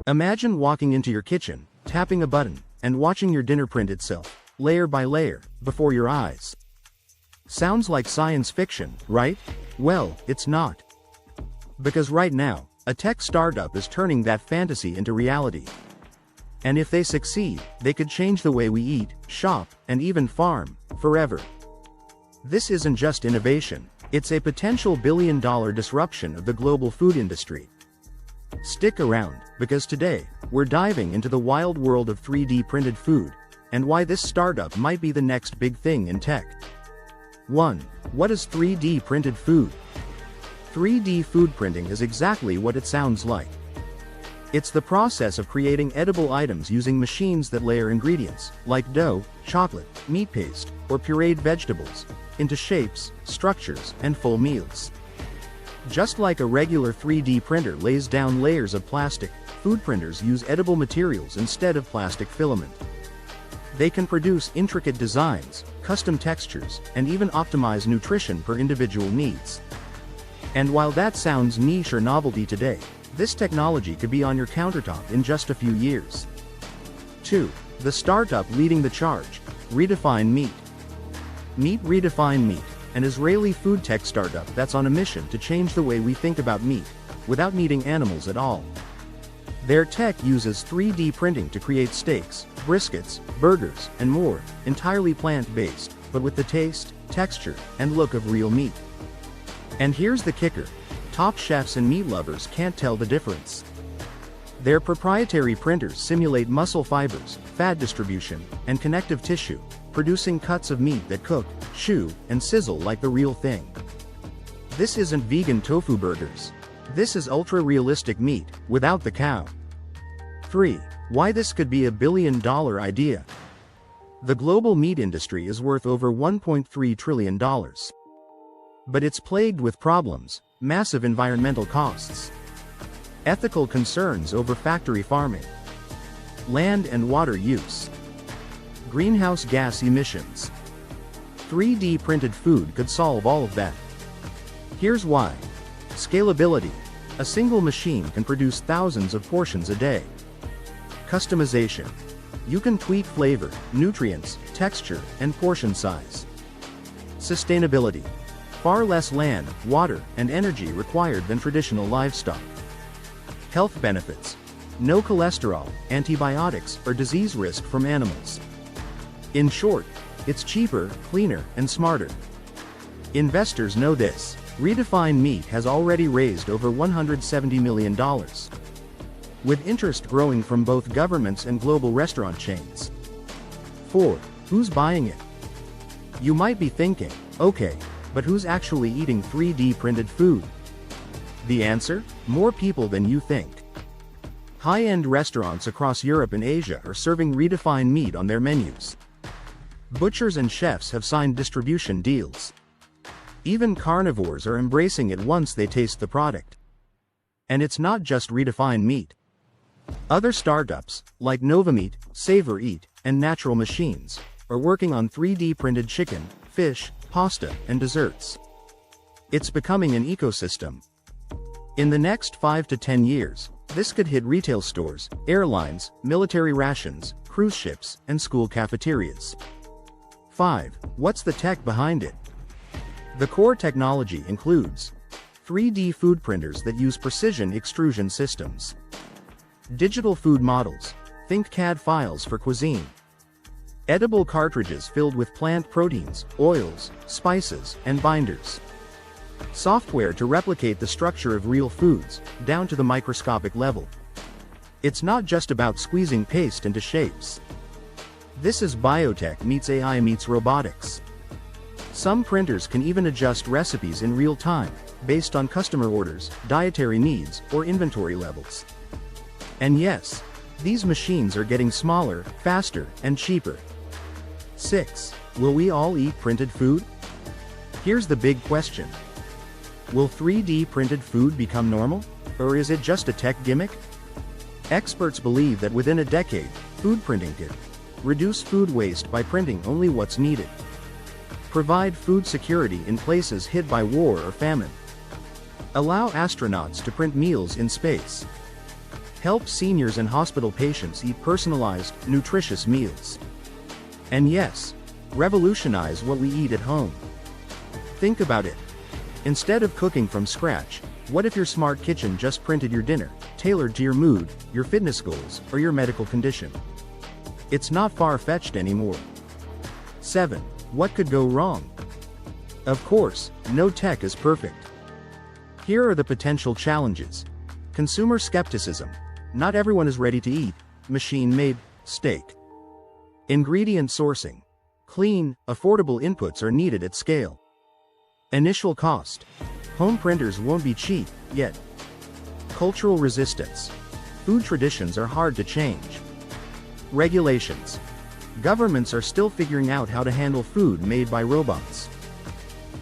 Imagine walking into your kitchen, tapping a button, and watching your dinner print itself, layer by layer, before your eyes. Sounds like science fiction, right? Well, it's not. Because right now, a tech startup is turning that fantasy into reality. And if they succeed, they could change the way we eat, shop, and even farm, forever. This isn't just innovation, it's a potential billion-dollar disruption of the global food industry. Stick around, because today, we're diving into the wild world of 3D printed food, and why this startup might be the next big thing in tech. 1. What is 3D printed food? 3D food printing is exactly what it sounds like. It's the process of creating edible items using machines that layer ingredients, like dough, chocolate, meat paste, or pureed vegetables, into shapes, structures, and full meals. Just like a regular 3D printer lays down layers of plastic, food printers use edible materials instead of plastic filament. They can produce intricate designs, custom textures, and even optimize nutrition per individual needs. And while that sounds niche or novelty today, this technology could be on your countertop in just a few years. 2. The startup leading the charge, Redefine Meat. Meet Redefine Meat, an Israeli food tech startup that's on a mission to change the way we think about meat, without needing animals at all. Their tech uses 3D printing to create steaks, briskets, burgers, and more, entirely plant-based, but with the taste, texture, and look of real meat. And here's the kicker: top chefs and meat lovers can't tell the difference. Their proprietary printers simulate muscle fibers, fat distribution, and connective tissue, producing cuts of meat that cook, chew, and sizzle like the real thing. This isn't vegan tofu burgers. This is ultra-realistic meat, without the cow. 3. Why this could be a billion-dollar idea. The global meat industry is worth over $1.3 trillion. But it's plagued with problems, massive environmental costs, ethical concerns over factory farming, land and water use, greenhouse gas emissions. 3D printed food could solve all of that. Here's why. Scalability. A single machine can produce thousands of portions a day. Customization. You can tweak flavor, nutrients, texture, and portion size. Sustainability. Far less land, water, and energy required than traditional livestock. Health benefits. No cholesterol, antibiotics, or disease risk from animals. In short, it's cheaper, cleaner, and smarter. Investors know this. Redefine Meat has already raised over $170 million. With interest growing from both governments and global restaurant chains. 4. Who's buying it? You might be thinking, okay, but who's actually eating 3D printed food? The answer? More people than you think. High-end restaurants across Europe and Asia are serving Redefine Meat on their menus. Butchers and chefs have signed distribution deals. Even carnivores are embracing it once they taste the product. And it's not just Redefine Meat. Other startups, like Novameat, Savor Eat, and Natural Machines, are working on 3D printed chicken, fish, pasta, and desserts. It's becoming an ecosystem. In the next 5 to 10 years, this could hit retail stores, airlines, military rations, cruise ships, and school cafeterias. 5. What's the tech behind it? The core technology includes 3D food printers that use precision extrusion systems. Digital food models, think CAD files for cuisine. Edible cartridges filled with plant proteins, oils, spices, and binders. Software to replicate the structure of real foods, down to the microscopic level. It's not just about squeezing paste into shapes. This is biotech meets AI meets robotics. Some printers can even adjust recipes in real time, based on customer orders, dietary needs, or inventory levels. And yes, these machines are getting smaller, faster, and cheaper. 6. Will we all eat printed food? Here's the big question. Will 3D printed food become normal? Or is it just a tech gimmick? Experts believe that within a decade, food printing could reduce food waste by printing only what's needed, provide food security in places hit by war or famine, allow astronauts to print meals in space, Help seniors and hospital patients eat personalized, nutritious meals. And yes, revolutionize what we eat at home. Think about it. Instead of cooking from scratch, what if your smart kitchen just printed your dinner, tailored to your mood, your fitness goals, or your medical condition? It's not far-fetched anymore. 7. What could go wrong? Of course, no tech is perfect. Here are the potential challenges. Consumer skepticism. Not everyone is ready to eat machine-made steak. Ingredient sourcing. Clean, affordable inputs are needed at scale. Initial cost. Home printers won't be cheap, yet. Cultural resistance. Food traditions are hard to change. Regulations. Governments are still figuring out how to handle food made by robots.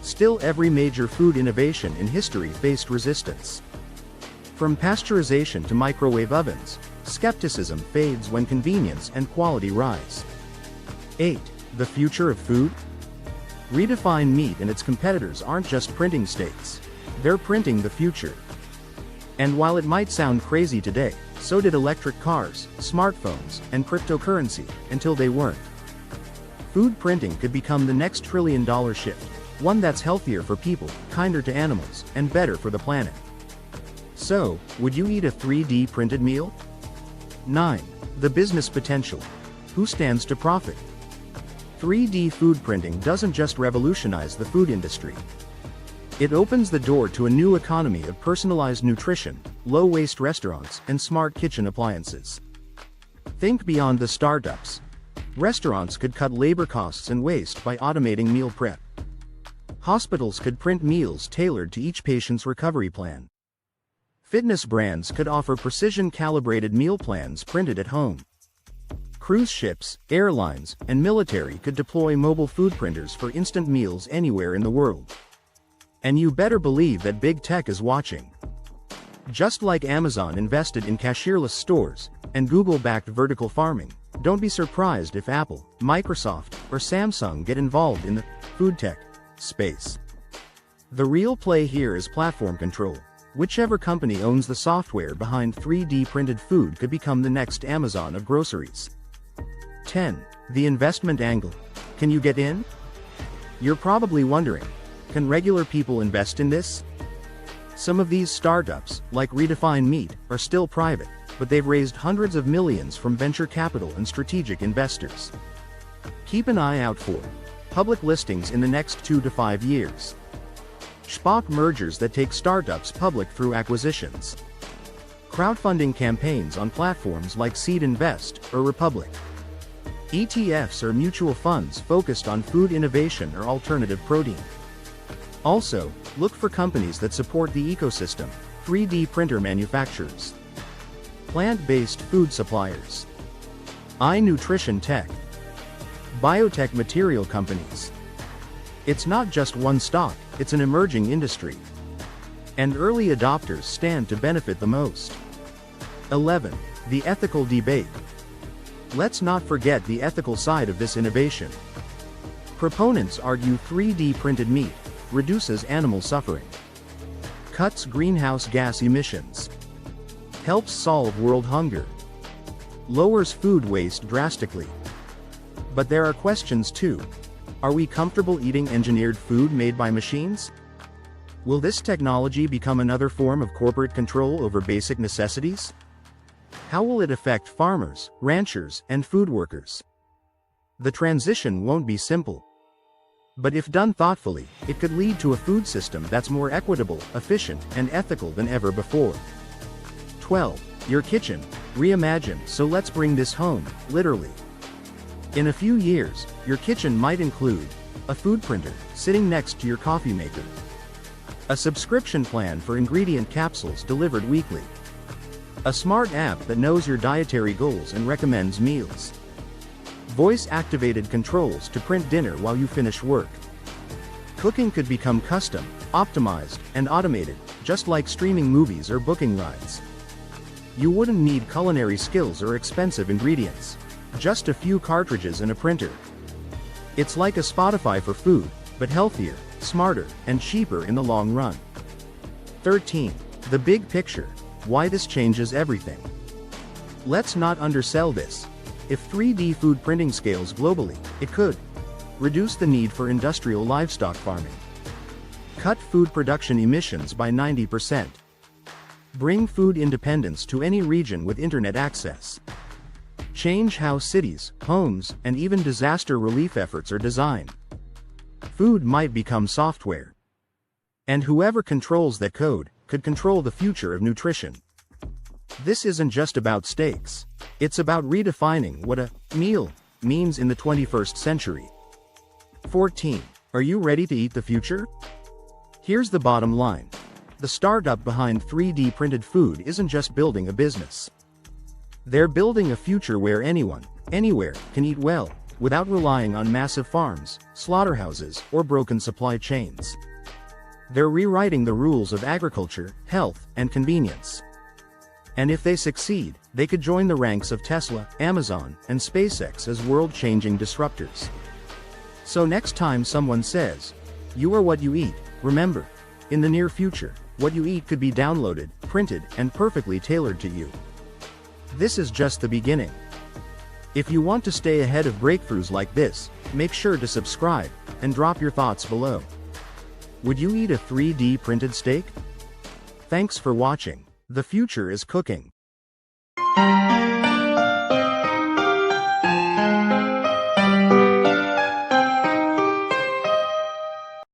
Still, every major food innovation in history faced resistance. From pasteurization to microwave ovens, skepticism fades when convenience and quality rise. 8. The future of food? Redefine Meat and its competitors aren't just printing steaks. They're printing the future. And while it might sound crazy today, so did electric cars, smartphones, and cryptocurrency, until they weren't. Food printing could become the next trillion-dollar shift, one that's healthier for people, kinder to animals, and better for the planet. So, would you eat a 3D printed meal? 9. The business potential. Who stands to profit? 3D food printing doesn't just revolutionize the food industry. It opens the door to a new economy of personalized nutrition, low-waste restaurants, and smart kitchen appliances. Think beyond the startups. Restaurants could cut labor costs and waste by automating meal prep. Hospitals could print meals tailored to each patient's recovery plan. Fitness brands could offer precision-calibrated meal plans printed at home. Cruise ships, airlines, and military could deploy mobile food printers for instant meals anywhere in the world. And you better believe that big tech is watching. Just like Amazon invested in cashierless stores, and Google backed vertical farming, don't be surprised if Apple, Microsoft, or Samsung get involved in the food tech space. The real play here is platform control. Whichever company owns the software behind 3D printed food could become the next Amazon of groceries. 10. The investment angle. Can you get in? You're probably wondering, can regular people invest in this? Some of these startups, like Redefine Meat, are still private, but they've raised hundreds of millions from venture capital and strategic investors. Keep an eye out for public listings in the next 2 to 5 years. SPAC mergers that take startups public through acquisitions. Crowdfunding campaigns on platforms like Seed Invest or Republic. ETFs or mutual funds focused on food innovation or alternative protein. Also, look for companies that support the ecosystem, 3D printer manufacturers, plant-based food suppliers, nutrition tech, biotech material companies. It's not just one stock, it's an emerging industry. And early adopters stand to benefit the most. 11. The ethical debate. Let's not forget the ethical side of this innovation. Proponents argue 3D printed meat reduces animal suffering, cuts greenhouse gas emissions, helps solve world hunger, lowers food waste drastically. But there are questions too. Are we comfortable eating engineered food made by machines? Will this technology become another form of corporate control over basic necessities? How will it affect farmers, ranchers, and food workers? The transition won't be simple. But if done thoughtfully, it could lead to a food system that's more equitable, efficient, and ethical than ever before. 12. Your kitchen, reimagined. So let's bring this home, literally. In a few years, your kitchen might include a food printer sitting next to your coffee maker, a subscription plan for ingredient capsules delivered weekly, a smart app that knows your dietary goals and recommends meals, voice-activated controls to print dinner while you finish work. Cooking could become custom, optimized, and automated, just like streaming movies or booking rides. You wouldn't need culinary skills or expensive ingredients. Just a few cartridges and a printer. It's like a Spotify for food, but healthier, smarter, and cheaper in the long run. 13. The big picture. Why this changes everything. Let's not undersell this. If 3D food printing scales globally, it could reduce the need for industrial livestock farming, cut food production emissions by 90%, bring food independence to any region with internet access, change how cities, homes, and even disaster relief efforts are designed. Food might become software. And whoever controls that code could control the future of nutrition. This isn't just about steaks. It's about redefining what a meal means in the 21st century. 14. Are you ready to eat the future? Here's the bottom line. The startup behind 3D printed food isn't just building a business. They're building a future where anyone, anywhere, can eat well, without relying on massive farms, slaughterhouses, or broken supply chains. They're rewriting the rules of agriculture, health, and convenience. And if they succeed, they could join the ranks of Tesla, Amazon, and SpaceX as world-changing disruptors. So next time someone says, "You are what you eat," remember, in the near future, what you eat could be downloaded, printed, and perfectly tailored to you. This is just the beginning. If you want to stay ahead of breakthroughs like this, make sure to subscribe, and drop your thoughts below. Would you eat a 3D printed steak? Thanks for watching. The future is cooking.